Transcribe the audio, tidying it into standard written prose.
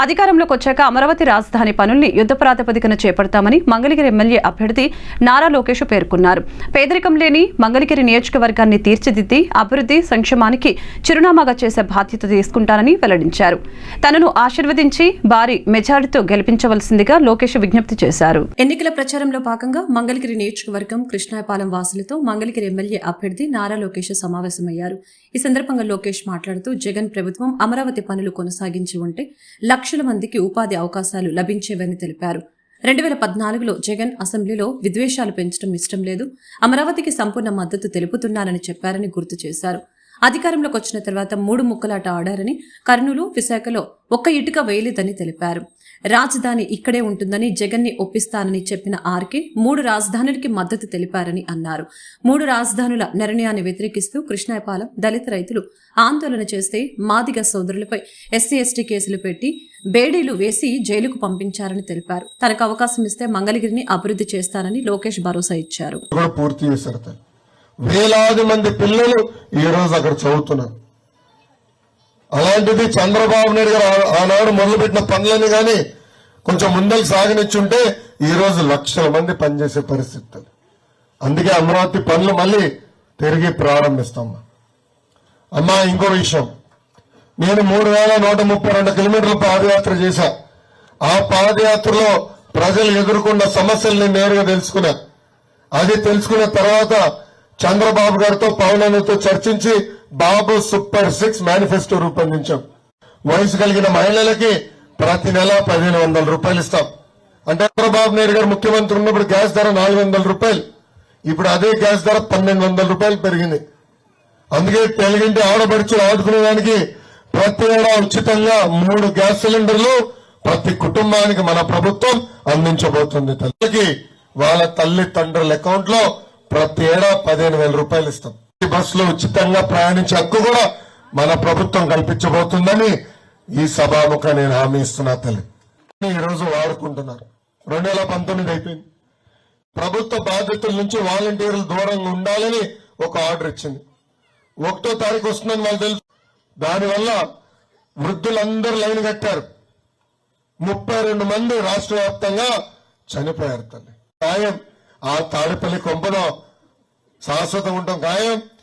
అధికారంలోకి వచ్చాక అమరావతి రాజధాని పనుల్ని యుద్ధ ప్రాతిపదికన చేపడతామని మంగళగిరి ఎమ్మెల్యే అభ్యర్థి నారా లోకేష్ పేర్కొన్నారు. పేదరికం లేని మంగళగిరి నియోజకవర్గాన్ని తీర్చిదిద్ది అభివృద్ధి సంక్షేమానికి చిరునామాగా చేసే బాధ్యత తీసుకుంటానని వెల్లడించారు. తనను ఆశీర్వదించి భారీ మెజారిటీతో గెలిపించవలసిందిగా లోకేష్ విజ్ఞప్తి చేశారు. ఎన్నికల ప్రచారంలో భాగంగా మంగళగిరి నియోజకవర్గం కృష్ణాయపాలెం వాసులతో మంగళగిరి ఎమ్మెల్యే అభ్యర్థి నారా లోకేష్ సమావేశమయ్యారు. ఈ సందర్భంగా లోకేష్ మాట్లాడుతూ జగన్ ప్రభుత్వం అమరావతి పనులు కొనసాగించి ఉంటే లక్షల మందికి ఉపాధి అవకాశాలు లభించేవని తెలిపారు. 2014లో జగన్ అసెంబ్లీలో విద్వేషాలు పెంచడం ఇష్టం లేదు, అమరావతికి సంపూర్ణ మద్దతు తెలుపుతున్నానని చెప్పారని గుర్తు చేశారు. అధికారంలోకి వచ్చిన తర్వాత 3 ముక్కలాట ఆడారని, కర్నూలు, విశాఖలో ఒక్క ఇటుక వేయలేదని తెలిపారు. రాజధాని ఇక్కడే ఉంటుందని జగన్ ని ఒప్పిస్తానని చెప్పిన ఆర్కే 3 రాజధానులకి మద్దతు తెలిపారని అన్నారు. 3 రాజధానుల నిర్ణయాన్ని వ్యతిరేకిస్తూ కృష్ణాయపాలెం దళిత రైతులు ఆందోళన చేస్తే మాదిగ సోదరులపై ఎస్సీ ఎస్టీ కేసులు పెట్టి బేడీలు వేసి జైలుకు పంపించారని తెలిపారు. తనకు అవకాశం ఇస్తే మంగళగిరిని అభివృద్ధి చేస్తానని లోకేష్ భరోసా ఇచ్చారు. వేలాది మంది పిల్లలు ఈ రోజు అక్కడ చదువుతున్నారు. అలాంటిది చంద్రబాబు నాయుడు గారు ఆనాడు మొదలుపెట్టిన పనులని కానీ కొంచెం ముందరికి సాగనిచ్చుంటే ఈ రోజు లక్షల మంది పనిచేసే పరిస్థితి. అందుకే అమరావతి పనులు మళ్ళీ తిరిగి ప్రారంభిస్తాం. అమ్మా, ఇంకో విషయం, నేను 3132 కిలోమీటర్ల పాదయాత్ర చేశా. ఆ పాదయాత్రలో ప్రజలు ఎదుర్కొన్న సమస్యల్ని నేరుగా తెలుసుకున్నా. అది తెలుసుకున్న తర్వాత చంద్రబాబు గారితో పవన్తో చర్చించి బాబు సూపర్ 6 మేనిఫెస్టో రూపొందించాం. వయసు కలిగిన మహిళలకి ప్రతి నెల 1500 రూపాయలు ఇస్తాం. అంటే చంద్రబాబు నాయుడు గారు ముఖ్యమంత్రి ఉన్నప్పుడు గ్యాస్ ధర 400 రూపాయలు, ఇప్పుడు అదే గ్యాస్ ధర 1200 రూపాయలు పెరిగింది. అందుకే తెలుగింటి ఆడపడుచులు ఆదుకునేదానికి ప్రతి ఏడా ఉచితంగా 3 గ్యాస్ సిలిండర్లు ప్రతి కుటుంబానికి మన ప్రభుత్వం అందించబోతుంది. తల్లికి వాళ్ళ తల్లిదండ్రుల అకౌంట్ లో ప్రతి ఏడా 15,000 రూపాయలు ఇస్తాం. బస్సులో ఉచితంగా ప్రయాణించే హక్కు కూడా మన ప్రభుత్వం కల్పించబోతుందని ఈ సభాముఖ నేను హామీ ఇస్తున్నా. తల్లి ఈ రోజు వాడుకుంటున్నారు. 2019 అయిపోయింది. ప్రభుత్వ బాధ్యతల నుంచి వాలంటీర్లు దూరంగా ఉండాలని ఒక ఆర్డర్ ఇచ్చింది. 1వ తారీఖు వస్తుందని వాళ్ళు తెలుసు. దానివల్ల వృద్ధులందరూ లైన్ కట్టారు. 32 మంది రాష్ట్ర వ్యాప్తంగా చనిపోయారు. తల్లి ఖాయం. ఆ తాడిపల్లి కొంపలో శాశ్వతం ఉండటం ఖాయం.